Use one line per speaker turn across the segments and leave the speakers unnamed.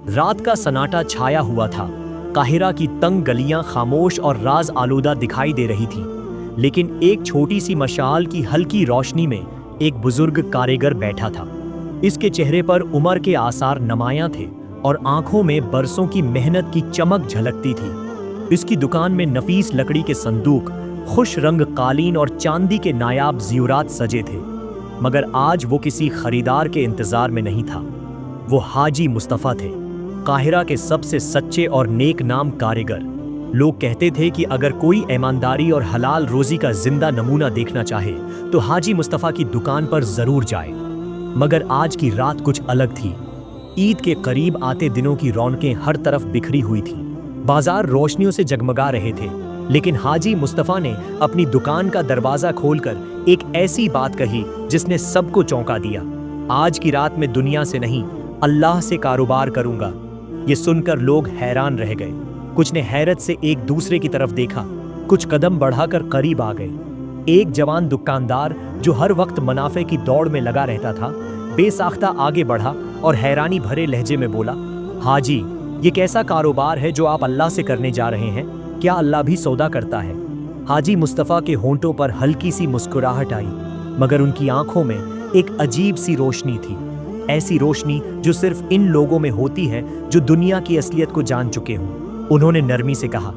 रात का सन्नाटा छाया हुआ था। काहिरा की तंग गलियां खामोश और राज आलूदा दिखाई दे रही थीं, लेकिन एक छोटी सी मशाल की हल्की रोशनी में एक बुजुर्ग कारीगर बैठा था। इसके चेहरे पर उम्र के आसार नुमायां थे और आंखों में बरसों की मेहनत की चमक झलकती थी। इसकी दुकान में नफीस लकड़ी के संदूक, खुश रंग कालीन और चांदी के नायाब ज़ीवरात सजे थे। मगर आज वो किसी खरीदार के इंतजार में नहीं था। वो हाजी मुस्तफ़ा थे, काहिरा के सबसे सच्चे और नेक नाम कारीगर। लोग कहते थे कि अगर कोई ईमानदारी और हलाल रोजी का जिंदा नमूना देखना चाहे तो हाजी मुस्तफ़ा की दुकान पर जरूर जाए। मगर आज की रात कुछ अलग थी। ईद के करीब आते दिनों की रौनकें हर तरफ बिखरी हुई थीं। बाजार रोशनियों से जगमगा रहे थे, लेकिन हाजी मुस्तफ़ा ने अपनी दुकान का दरवाज़ा खोलकर एक ऐसी बात कही जिसने सबको चौंका दिया। आज की रात में दुनिया से नहीं, अल्लाह से कारोबार करूंगा। ये सुनकर लोग हैरान रह गए। कुछ ने हैरत से एक दूसरे की तरफ देखा, कुछ कदम बढ़ाकर करीब आ गए। एक जवान दुकानदार जो हर वक्त मुनाफे की दौड़ में लगा रहता था, बेसाख्ता आगे बढ़ा और हैरानी भरे लहजे में बोला, हाजी, ये कैसा कारोबार है जो आप अल्लाह से करने जा रहे हैं? क्या अल्लाह भी सौदा करता है? हाजी मुस्तफ़ा के होंठों पर हल्की सी मुस्कुराहट आई, मगर उनकी आंखों में एक अजीब सी रोशनी थी। ऐसी रोशनी जो सिर्फ इन लोगों में होती है जो दुनिया की असलियत को जान चुके हों। उन्होंने नरमी से कहा,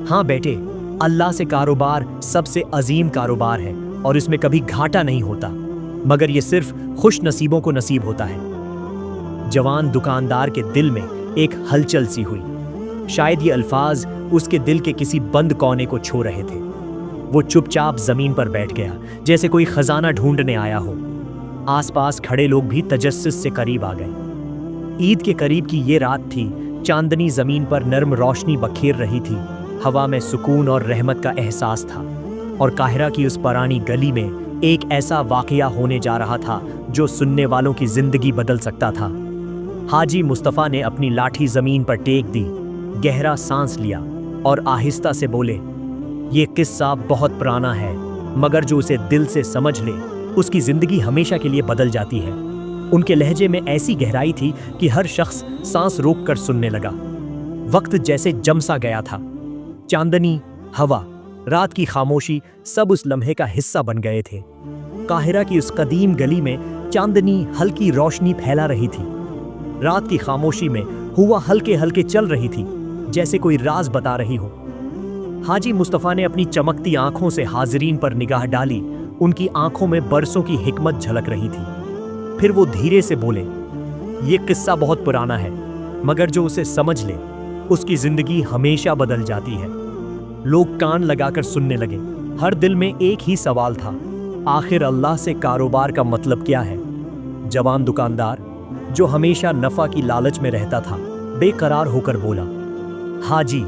हाँ बेटे, अल्लाह से कारोबार सबसे अजीम कारोबार है और इसमें कभी घाटा नहीं होता, मगर ये सिर्फ खुश नसीबों को नसीब होता है। जवान दुकानदार के दिल में एक हलचल सी हुई। शायद ये अल्फाज उसके दिल के किसी बंद कोने को छू रहे थे। वो चुपचाप जमीन पर बैठ गया, जैसे कोई खजाना ढूंढने आया हो। आसपास खड़े लोग भी तजस्सुस से करीब आ गए। ईद के करीब की ये रात थी। चांदनी जमीन पर नर्म रोशनी बखेर रही थी। हवा में सुकून और रहमत का एहसास था, और काहिरा की उस पुरानी गली में एक ऐसा वाकया होने जा रहा था जो सुनने वालों की जिंदगी बदल सकता था। हाजी मुस्तफ़ा ने अपनी लाठी जमीन पर टेक दी, गहरा सांस लिया और आहिस्ता से बोले, ये किस्सा बहुत पुराना है, मगर जो उसे दिल से समझ ले उसकी जिंदगी हमेशा के लिए बदल जाती है। उनके लहजे में ऐसी गहराई थी कि हर शख्स सांस रोककर सुनने लगा। वक्त जैसे जम सा गया था। चांदनी, हवा, रात की खामोशी सब उस लम्हे का हिस्सा बन गए थे। काहिरा की उस कदीम गली में चांदनी हल्की रोशनी फैला रही थी। रात की खामोशी में हुआ हल्के हल्के चल रही थी, जैसे कोई राज बता रही हो। हाजी मुस्तफ़ा ने अपनी चमकती आंखों से हाजिरीन पर निगाह डाली। उनकी आंखों में बरसों की हिकमत झलक रही थी। फिर वो धीरे से बोले, ये किस्सा बहुत पुराना है, मगर जो उसे समझ ले उसकी जिंदगी हमेशा बदल जाती है। लोग कान लगाकर सुनने लगे। हर दिल में एक ही सवाल था, आखिर अल्लाह से कारोबार का मतलब क्या है? जवान दुकानदार, जो हमेशा नफा की लालच में रहता था, बेकरार होकर बोला, हाजी,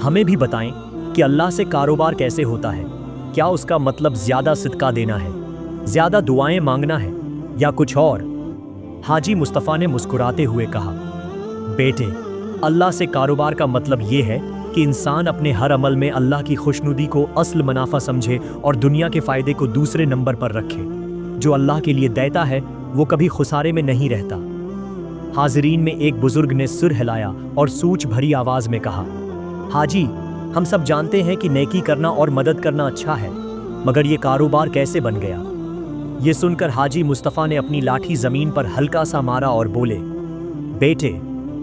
हमें भी बताएं कि अल्लाह से कारोबार कैसे होता है। क्या उसका मतलब ज्यादा सिदका देना है, ज्यादा दुआएं मांगना है, या कुछ और? हाजी मुस्तफ़ा ने मुस्कुराते हुए कहा, बेटे, अल्लाह से कारोबार का मतलब ये है कि इंसान अपने हर अमल में अल्लाह की खुशनुदी को असल मुनाफा समझे और दुनिया के फायदे को दूसरे नंबर पर रखे। जो अल्लाह के लिए देता है वो कभी खुसारे में नहीं रहता। हाजिरीन में एक बुजुर्ग ने सिर हिलाया और सूझ भरी आवाज में कहा, हाजी, हम सब जानते हैं कि नेकी करना और मदद करना अच्छा है, मगर ये कारोबार कैसे बन गया? ये सुनकर हाजी मुस्तफ़ा ने अपनी लाठी जमीन पर हल्का सा मारा और बोले, बेटे,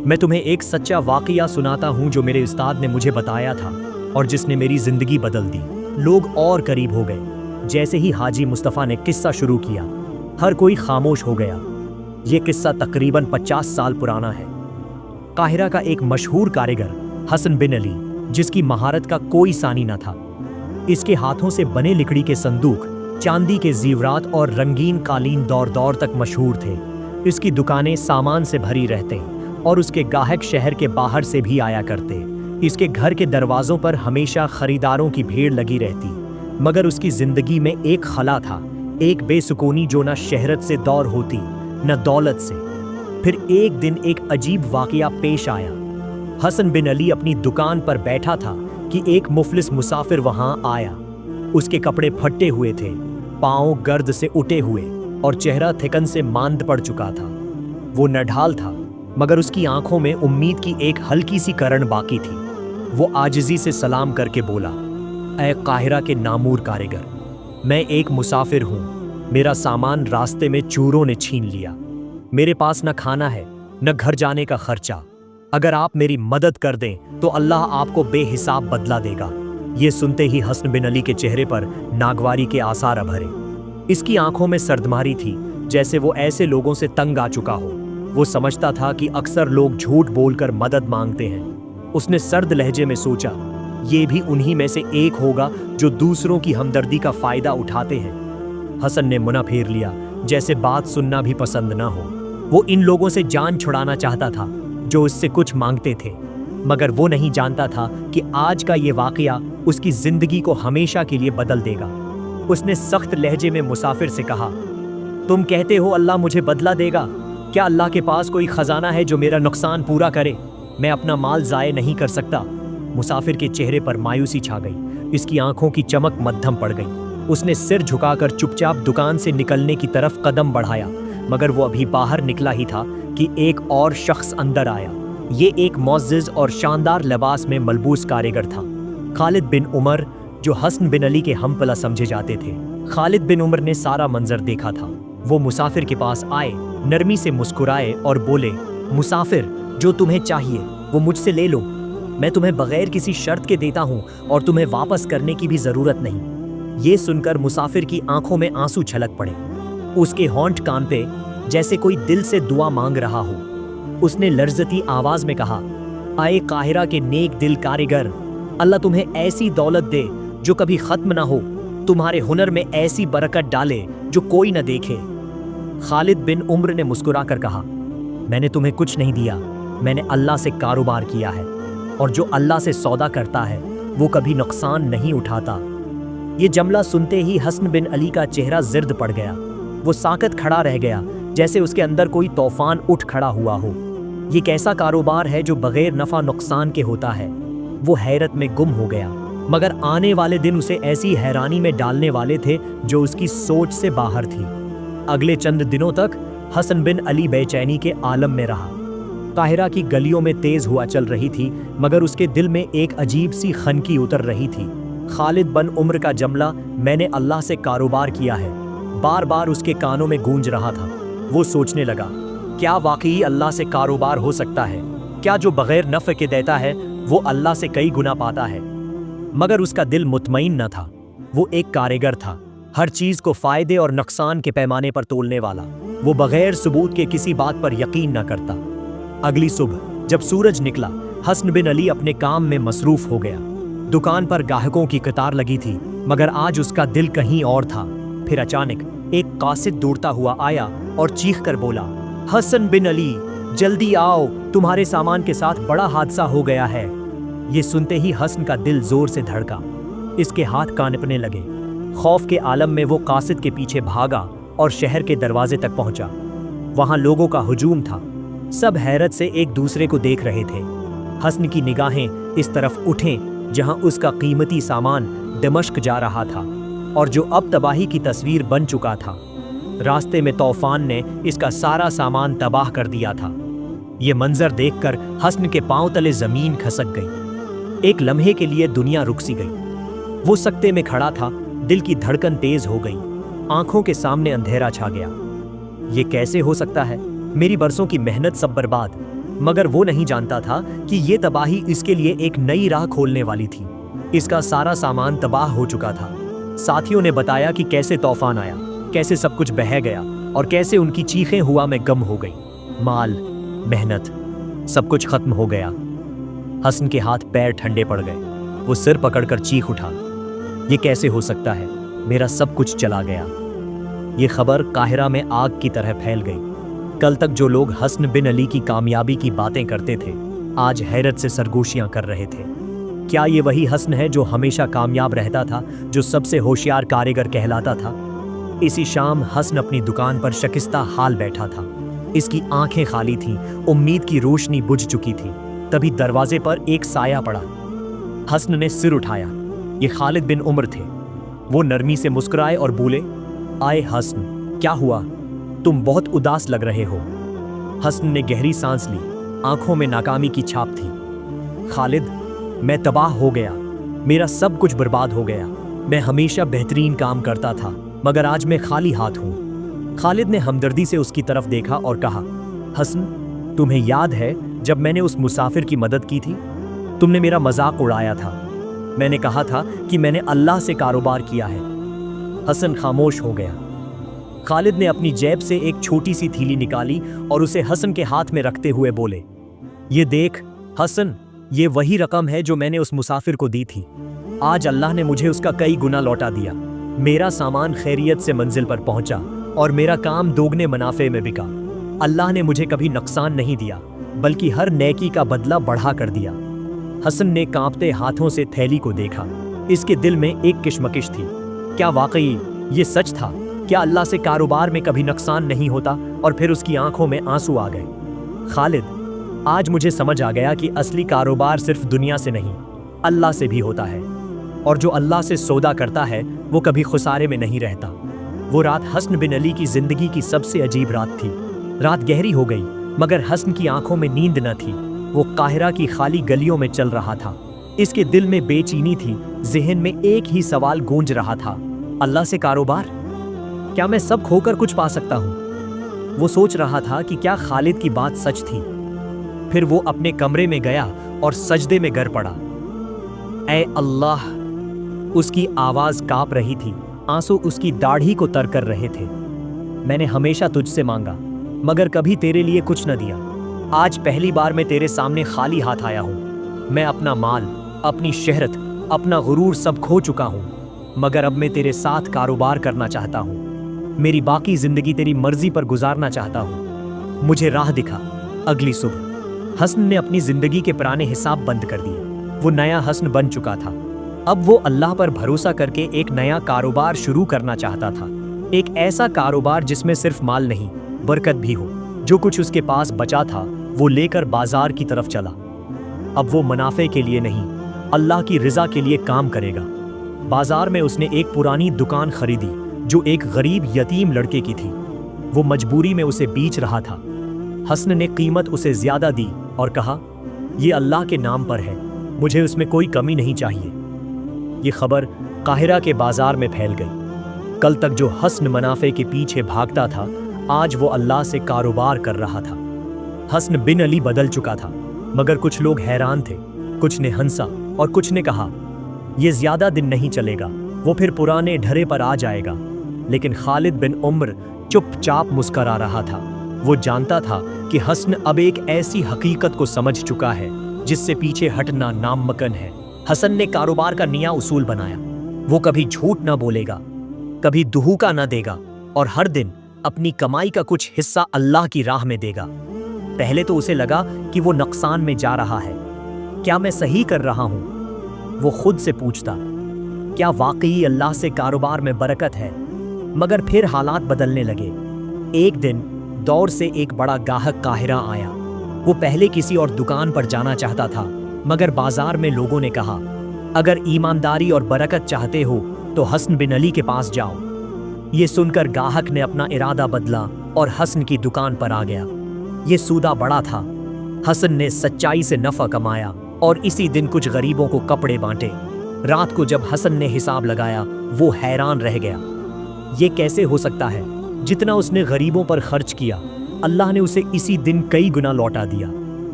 मैं तुम्हें एक सच्चा वाकया सुनाता हूँ जो मेरे उस्ताद ने मुझे बताया था और जिसने मेरी जिंदगी बदल दी। लोग और करीब हो गए। जैसे ही हाजी मुस्तफ़ा ने किस्सा शुरू किया, हर कोई खामोश हो गया। ये किस्सा तकरीबन 50 साल पुराना है। काहिरा का एक मशहूर कारीगर हसन बिन अली, जिसकी महारत का कोई सानी न था। इसके हाथों से बने लकड़ी के संदूक, चांदी के ज़ीवरात और रंगीन कालीन दौर दौर तक मशहूर थे। इसकी दुकानें सामान से भरी रहते और उसके गाहक शहर के बाहर से भी आया करते। इसके घर के दरवाज़ों पर हमेशा खरीदारों की भीड़ लगी रहती। मगर उसकी ज़िंदगी में एक खला था, एक बेसुकूनी जो न शहरत से दौर होती न दौलत से। फिर एक दिन एक अजीब वाकया पेश आया। हसन बिन अली अपनी दुकान पर बैठा था कि एक मुफलिस मुसाफिर वहां आया। उसके कपड़े फटे हुए थे, पाँव गर्द से उठे हुए और चेहरा थिकन से मांद पड़ चुका था। वो नढाल था, मगर उसकी आंखों में उम्मीद की एक हल्की सी किरण बाकी थी। वो आजिज़ी से सलाम करके बोला, ऐ काहिरा के नामूर कारीगर, मैं एक मुसाफिर हूँ। मेरा सामान रास्ते में चोरों ने छीन लिया। मेरे पास न खाना है न घर जाने का खर्चा। अगर आप मेरी मदद कर दें तो अल्लाह आपको बेहिसाब बदला देगा। ये सुनते ही हसन बिन अली के चेहरे पर नागवारी के आसार अभरे। इसकी आंखों में सर्दमारी थी, जैसे वो ऐसे लोगों से तंग आ चुका हो। वो समझता था कि अक्सर लोग झूठ बोलकर मदद मांगते हैं। उसने सर्द लहजे में सोचा, ये भी उन्हीं में से एक होगा जो दूसरों की हमदर्दी का फायदा उठाते हैं। हसन ने मुंह फेर लिया, जैसे बात सुनना भी पसंद ना हो। वो इन लोगों से जान छुड़ाना चाहता था जो उससे कुछ मांगते थे, मगर वो नहीं जानता था कि आज का ये वाकया उसकी जिंदगी को हमेशा के लिए बदल देगा। उसने सख्त लहजे में मुसाफिर से कहा, तुम कहते हो अल्लाह मुझे बदला देगा। क्या अल्लाह के पास कोई खजाना है जो मेरा नुकसान पूरा करे? मैं अपना माल ज़ाय नहीं कर सकता। मुसाफिर के चेहरे पर मायूसी छा गई। इसकी आंखों की चमक मद्धम पड़ गई। उसने सिर झुकाकर चुपचाप दुकान से निकलने की तरफ कदम बढ़ाया, मगर वो अभी बाहर निकला ही था कि एक और शख्स अंदर आया। ये एक मुअज़्ज़िज़ और शानदार लिबास में मलबूस कारीगर था, खालिद बिन उमर, जो हसन बिन अली के हमपला समझे जाते थे। खालिद बिन उमर ने सारा मंजर देखा था। वो मुसाफिर के पास आए, नरमी से मुस्कुराए और बोले, मुसाफिर, जो तुम्हें चाहिए वो मुझसे ले लो। मैं तुम्हें बगैर किसी शर्त के देता हूँ और तुम्हें वापस करने की भी ज़रूरत नहीं। ये सुनकर मुसाफिर की आंखों में आंसू छलक पड़े। उसके होंठ कांपे, जैसे कोई दिल से दुआ मांग रहा हो। उसने लर्जती आवाज में कहा, आए काहिरा के नेक दिल कारीगर, अल्लाह तुम्हें ऐसी दौलत दे जो कभी खत्म ना हो। तुम्हारे हुनर में ऐसी बरकत डाले जो कोई न देखे। खालिद बिन उम्र ने मुस्कुराकर कहा, मैंने तुम्हें कुछ नहीं दिया। मैंने अल्लाह से कारोबार किया है, और जो अल्लाह से सौदा करता है वो कभी नुकसान नहीं उठाता। ये जुमला सुनते ही हसन बिन अली का चेहरा जिर्द पड़ गया। वो साकत खड़ा रह गया, जैसे उसके अंदर कोई तूफान उठ खड़ा हुआ हो। ये कैसा कारोबार है जो बगैर नफा नुकसान के होता है? वो हैरत में गुम हो गया, मगर आने वाले दिन उसे ऐसी हैरानी में डालने वाले थे जो उसकी सोच से बाहर थी। अगले चंद दिनों तक हसन बिन अली बेचैनी के आलम में रहा। काहिरा की गलियों में तेज हुआ चल रही थी, मगर उसके दिल में एक अजीब सी खनकी उतर रही थी। खालिद बिन उम्र का जुमला, मैंने अल्लाह से कारोबार किया है, बार बार उसके कानों में गूंज रहा था। वो सोचने लगा, क्या वाकई अल्लाह से कारोबार हो सकता है? क्या जो बगैर नफ़े के देता है वो अल्लाह से कई गुना पाता है? मगर उसका दिल मुतमईन न था। वो एक कारीगर था, हर चीज को फायदे और नुकसान के पैमाने पर तोलने वाला। वो बगैर सबूत के किसी बात पर यकीन न करता। अगली सुबह जब सूरज निकला, हसन बिन अली अपने काम में मसरूफ हो गया। दुकान पर ग्राहकों की कतार लगी थी, मगर आज उसका दिल कहीं और था। फिर अचानक एक कासिद दौड़ता हुआ आया और चीख कर बोला, हसन बिन अली, जल्दी आओ, तुम्हारे सामान के साथ बड़ा हादसा हो गया है। ये सुनते ही हसन का दिल जोर से धड़का। इसके हाथ कांपने लगे। खौफ के आलम में वो कासिद के पीछे भागा और शहर के दरवाजे तक पहुंचा। वहां लोगों का हुजूम था। सब हैरत से एक दूसरे को देख रहे थे। हसन की निगाहें इस तरफ उठें जहां उसका कीमती सामान दमिश्क जा रहा था, और जो अब तबाही की तस्वीर बन चुका था। रास्ते में तूफान ने इसका सारा सामान तबाह कर दिया था। ये मंजर देखकर हसन के पांव तले जमीन खसक गई। एक लम्हे के लिए दुनिया रुक सी गई। वो सकते में खड़ा था, दिल की धड़कन तेज हो गई, आंखों के सामने अंधेरा छा गया। ये कैसे हो सकता है? मेरी बरसों की मेहनत सब बर्बाद। मगर वो नहीं जानता था कि ये तबाही इसके लिए एक नई राह खोलने वाली थी। इसका सारा सामान तबाह हो चुका था। साथियों ने बताया कि कैसे तूफान आया, कैसे सब कुछ बह गया, और कैसे उनकी चीखें हुआ में गम हो गई। माल, मेहनत, सब कुछ खत्म हो गया। हसन के हाथ पैर ठंडे पड़ गए। वो सिर पकड़कर चीख उठा, ये कैसे हो सकता है? मेरा सब कुछ चला गया। ये खबर काहिरा में आग की तरह फैल गई। कल तक जो लोग हसन बिन अली की कामयाबी की बातें करते थे, आज हैरत से सरगोशियां कर रहे थे। क्या ये वही हसन है जो हमेशा कामयाब रहता था, जो सबसे होशियार कारीगर कहलाता था? इसी शाम हसन अपनी दुकान पर शकिस्ता हाल बैठा था। इसकी आंखें खाली थीं, उम्मीद की रोशनी बुझ चुकी थी। तभी दरवाजे पर एक साया पड़ा। हसन ने सिर उठाया। ये खालिद बिन उमर थे। वो नरमी से मुस्कुराए और बोले, आए हसन, क्या हुआ? तुम बहुत उदास लग रहे हो। हसन ने गहरी सांस ली, आंखों में नाकामी की छाप थी। खालिद, मैं तबाह हो गया, मेरा सब कुछ बर्बाद हो गया। मैं हमेशा बेहतरीन काम करता था, मगर आज मैं खाली हाथ हूँ। खालिद ने हमदर्दी से उसकी तरफ देखा और कहा, हसन, तुम्हें याद है जब मैंने उस मुसाफिर की मदद की थी? तुमने मेरा मजाक उड़ाया था। मैंने कहा था कि मैंने अल्लाह से कारोबार किया है। हसन खामोश हो गया। खालिद ने अपनी जेब से एक छोटी सी थैली निकाली और उसे हसन के हाथ में रखते हुए बोले, ये देख हसन, ये वही रकम है जो मैंने उस मुसाफिर को दी थी। आज अल्लाह ने मुझे उसका कई गुना लौटा दिया। मेरा सामान खैरियत से मंजिल पर पहुंचा और मेरा काम दोगुने मुनाफे में बिका। अल्लाह ने मुझे कभी नुकसान नहीं दिया, बल्कि हर नेकी का बदला बढ़ा कर दिया। हसन ने कांपते हाथों से थैली को देखा। इसके दिल में एक किशमकिश थी। क्या वाकई ये सच था? क्या अल्लाह से कारोबार में कभी नुकसान नहीं होता? और फिर उसकी आंखों में आंसू आ गए। खालिद, आज मुझे समझ आ गया कि असली कारोबार सिर्फ दुनिया से नहीं, अल्लाह से भी होता है। और जो अल्लाह से सौदा करता है वो कभी खुसारे में नहीं रहता। वो रात हसन बिन अली की जिंदगी की सबसे अजीब रात थी। रात गहरी हो गई, मगर हसन की आंखों में नींद न थी। वो काहिरा की खाली गलियों में चल रहा था। इसके दिल में बेचैनी थी, ज़हन में एक ही सवाल गूंज रहा था, अल्लाह से कारोबार? क्या मैं सब खोकर कुछ पा सकता हूँ? वो सोच रहा था कि क्या खालिद की बात सच थी। फिर वो अपने कमरे में गया और सजदे में गिर पड़ा। ऐ अल्लाह! उसकी आवाज़ कांप रही थी, आंसू उसकी दाढ़ी को तर कर रहे थे। मैंने हमेशा तुझसे मांगा, मगर कभी तेरे लिए कुछ न दिया। आज पहली बार मैं तेरे सामने खाली हाथ आया हूँ। मैं अपना माल, अपनी शहरत, अपना गुरूर सब खो चुका हूँ, मगर अब मैं तेरे साथ कारोबार करना चाहता हूँ। मेरी बाकी जिंदगी तेरी मर्जी पर गुजारना चाहता हूँ। मुझे राह दिखा। अगली सुबह हसन ने अपनी जिंदगी के पुराने हिसाब बंद कर दिए। वो नया हसन बन चुका था। अब वो अल्लाह पर भरोसा करके एक नया कारोबार शुरू करना चाहता था। एक ऐसा कारोबार जिसमें सिर्फ माल नहीं, बरकत भी हो। जो कुछ उसके पास बचा था वो लेकर बाजार की तरफ चला। अब वो मुनाफे के लिए नहीं, अल्लाह की रिजा के लिए काम करेगा। बाजार में उसने एक पुरानी दुकान खरीदी जो एक गरीब यतीम लड़के की थी। वो मजबूरी में उसे बेच रहा था। हसन ने कीमत उसे ज्यादा दी और कहा, यह अल्लाह के नाम पर है, मुझे उसमें कोई कमी नहीं चाहिए। ये खबर काहिरा के बाजार में फैल गई। कल तक जो हसन मुनाफे के पीछे भागता था, आज वो अल्लाह से कारोबार कर रहा था। हसन बिन अली बदल चुका था, मगर कुछ लोग हैरान थे। कुछ ने हंसा और कुछ ने कहा, यह ज्यादा दिन नहीं चलेगा, वो फिर पुराने ढरे पर आ जाएगा। लेकिन खालिद बिन उम्र चुपचाप मुस्करा रहा था। वो जानता था कि हसन अब एक ऐसी हकीकत को समझ चुका है जिससे पीछे हटना नामुमकिन है। हसन ने कारोबार का नया उसूल बनाया। वो कभी झूठ ना बोलेगा, कभी दुहूका ना देगा और हर दिन अपनी कमाई का कुछ हिस्सा अल्लाह की राह में देगा। पहले तो उसे लगा कि वो नुकसान में जा रहा है। क्या मैं सही कर रहा हूं? वो खुद से पूछता। क्या वाकई अल्लाह से कारोबार में बरकत है? मगर फिर हालात बदलने लगे। एक दिन दौर से एक बड़ा गाहक काहिरा आया। वो पहले किसी और दुकान पर जाना चाहता था, मगर बाजार में लोगों ने कहा, अगर ईमानदारी और बरकत चाहते हो तो हसन बिन अली के पास जाओ। ये सुनकर गाहक ने अपना इरादा बदला और हसन की दुकान पर आ गया। ये सौदा बड़ा था। हसन ने सच्चाई से नफा कमाया और इसी दिन कुछ गरीबों को कपड़े बांटे। रात को जब हसन ने हिसाब लगाया, वो हैरान रह गया। ये कैसे हो सकता है? जितना उसने गरीबों पर खर्च किया, अल्लाह ने उसे इसी दिन कई गुना लौटा दिया।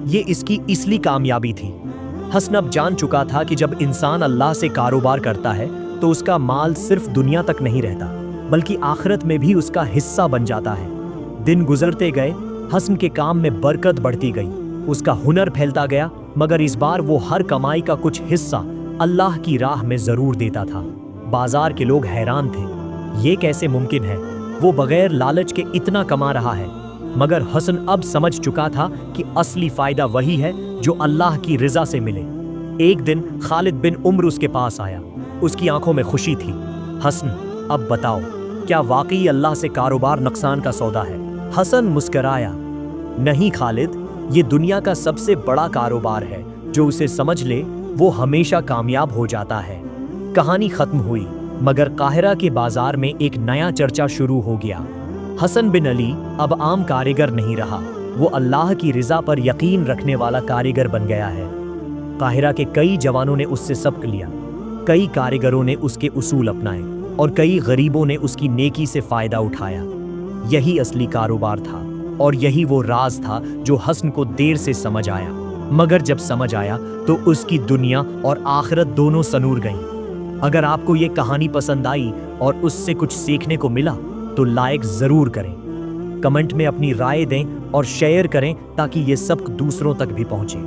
ये इसकी इसलिए कामयाबी थी। हसन अब जान चुका था कि जब इंसान अल्लाह से कारोबार करता है तो उसका माल सिर्फ दुनिया तक नहीं रहता, बल्कि आखिरत में भी उसका हिस्सा बन जाता है। दिन गुजरते गए, हसन के काम में बरकत बढ़ती गई। उसका हुनर फैलता गया, मगर इस बार वो हर कमाई का कुछ हिस्सा अल्लाह की राह में जरूर देता था। बाजार के लोग हैरान थे। ये कैसे मुमकिन है? वो बगैर लालच के इतना कमा रहा है। मगर हसन अब समझ चुका था कि असली फायदा वही है जो अल्लाह की रिजा से मिले। एक दिन खालिद बिन उम्र उसके पास आया। उसकी आंखों में खुशी थी। हसन, अब बताओ, क्या वाकई अल्लाह से कारोबार नुकसान का सौदा है? हसन मुस्कराया। नहीं खालिद, ये दुनिया का सबसे बड़ा कारोबार है। जो उसे समझ ले वो हमेशा कामयाब हो जाता है। कहानी खत्म हुई, मगर काहिरा के बाजार में एक नया चर्चा शुरू हो गया। हसन बिन अली अब आम कारीगर नहीं रहा, وہ اللہ کی رضا پر یقین رکھنے والا کاریگر بن گیا ہے۔ قاہرہ کے کئی جوانوں نے اس سے سبق لیا، کئی کاریگروں نے اس کے اصول اپنائے اور کئی غریبوں نے اس کی نیکی سے فائدہ اٹھایا۔ یہی اصلی کاروبار تھا اور یہی وہ راز تھا جو حسن کو دیر سے سمجھ آیا، مگر جب سمجھ آیا تو اس کی دنیا اور آخرت دونوں سنور گئیں۔ اگر آپ کو یہ کہانی پسند آئی اور اس سے کچھ سیکھنے کو ملا تو لائک ضرور کریں، کمنٹ میں اپنی رائے دیں اور شیئر کریں تاکہ یہ سبق دوسروں تک بھی پہنچے۔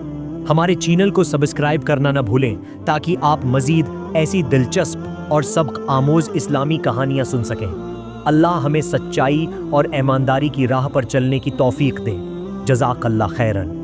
ہمارے چینل کو سبسکرائب کرنا نہ بھولیں تاکہ آپ مزید ایسی دلچسپ اور سبق آموز اسلامی کہانیاں سن سکیں۔ اللہ ہمیں سچائی اور ایمانداری کی راہ پر چلنے کی توفیق دے۔ جزاک اللہ خیرن۔